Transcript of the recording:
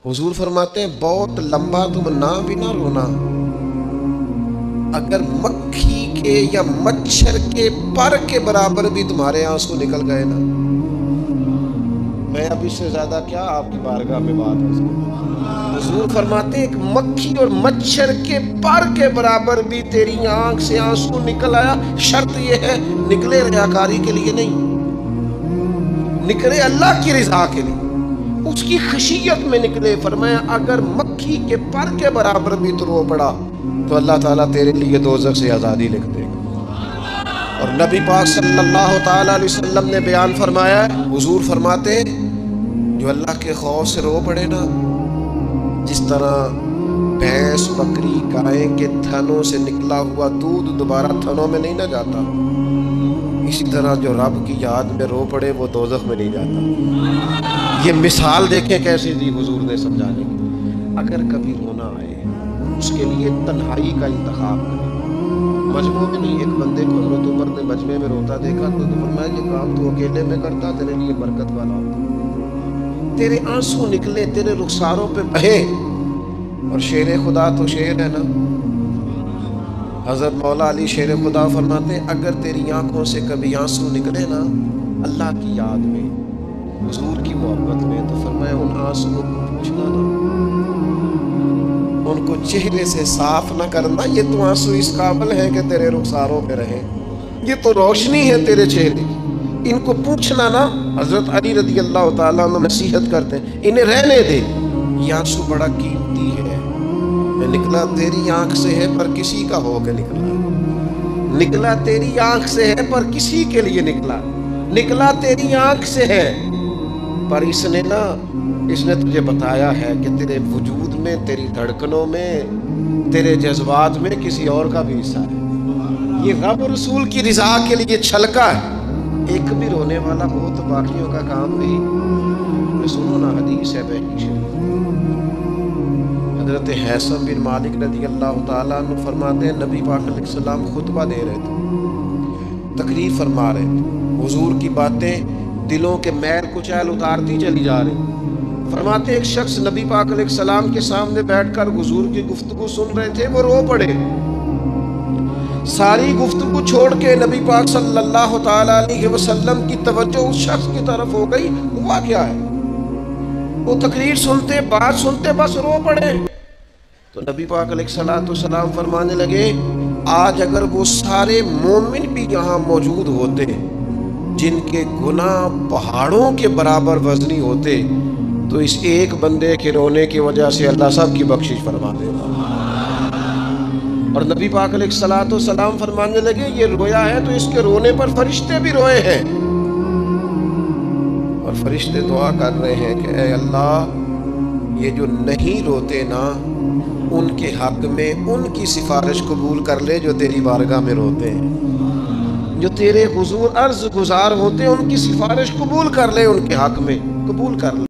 हुजूर फरमाते हैं बहुत लंबा तुम ना भी ना रोना, अगर मक्खी के या मच्छर के पर के बराबर भी तुम्हारे आंसू निकल गए ना, मैं अब इससे ज्यादा क्या आपकी बारगाह में बात है। हुजूर फरमाते हैं एक मक्खी और मच्छर के पर के बराबर भी तेरी आंख से आंसू निकल आया, शर्त यह है निकले रियाकारी के लिए नहीं, निकले अल्लाह की रिजा के लिए, उसकी खशियत में निकले। फरमाया अगर मक्खी के पर के बराबर भी तो रो पड़ा तो अल्लाह ताला तेरे लिए दोज़ख से आज़ादी लिख देगा। और नबी पाक सल्लल्लाहु ताला अलैहि वसल्लम ने बयान फरमाया, हुजूर फरमाते जो अल्लाह के खौफ से रो पड़े ना, जिस तरह भैंस बकरी गाय के थनों से निकला हुआ दूध दोबारा थनों में नहीं ना जाता, इसी तरह जो रब की याद में रो पड़े वो दोज़ख में नहीं जाता। ये मिसाल देखें कैसे दी हुजूर ने समझाने की। अगर कभी रोना आए उसके लिए तन्हाई का इंतखाब करें, मजमू में नहीं। एक बंदे को हज़रत उमर ने मजमे में रोता देखा तो फरमाया ये काम तू अकेले में करता, तेरे लिए बरकत वाला होता, तेरे आंसू निकले, तेरे रुखसारों पे बहे। और शेर खुदा तो शेर है ना, हज़रत मौला अली शेर खुदा फरमाते हैं अगर तेरी आंखों से कभी आंसू निकले ना अल्लाह की याद में, हुजूर की मोहब्बत में, तो फरमाया उन आंसुओं को पूछना ना, उनको चेहरे से साफ ना करना, ये तो आंसू इस काबिल है कि तेरे रुखसारों पे रहे, ये तो रोशनी है तेरे चेहरे की, इनको पूछना ना। हजरत अली रज़ी अल्लाह ताला अन्हु नसीहत करते हैं इन्हें रहने दे, ये आंसू बड़ा कीमती है, निकला तेरी आंख से है पर किसी का हो के निकला, निकला तेरी आंख से है पर किसी के लिए निकला, निकला तेरी आंख से है पर इसने तुझे बताया है कि तेरे वजूद में, तेरी धड़कनों में, तेरे जज्बात में किसी और का भी हिस्सा है। ये रब और रसूल की रिजा के लिए छलका है। एक भी रोने वाला हो तो बाकियों का काम नहीं। सुनो ना हदीस है बहकी शरीफ, हजरत हैसम बिन मालिक रज़ी अल्लाह ताला अन्हु फरमाते हैं नबी पाक अलैहिस्सलाम खुतबा दे रहे थे, तकरीर फरमा रहे थे, हुजूर की बातें दिलों के मैल कुचैल उतारती चली जा रही। फरमाते एक शख्स नबी पाक अलैहिस्सलाम के सामने बैठकर हुजूर की गुफ्तगू सुन रहे थे, वो रो पड़े, सारी गुफ्तगू छोड़ के नबी पाक सल्लल्लाहु ताला अलैहि वसल्लम की तवज्जो उस शख्स की तरफ हो गई। हुआ क्या है, वो तकरीर सुनते, बात सुनते बस रो पड़े। तो नबी पाक अलैहिस्सलाम फरमाने लगे आज अगर वो सारे मोमिन भी यहाँ मौजूद होते जिनके गुनाह पहाड़ों के बराबर वजनी होते तो इस एक बंदे के रोने की वजह से अल्लाह सब की बख्शिश फरमा देगा। और नबी पाक अलैहिस्सलाम फरमाने लगे ये रोया है तो इसके रोने पर फरिश्ते भी रोए हैं, और फरिश्ते दुआ कर रहे हैं कि ऐ अल्लाह ये जो नहीं रोते ना उनके हक में उनकी सिफारिश कबूल कर ले जो तेरी बारगाह में रोते हैं, जो तेरे हुजूर अर्ज गुजार होते हैं उनकी सिफारिश कबूल कर ले, उनके हक में कबूल कर ले।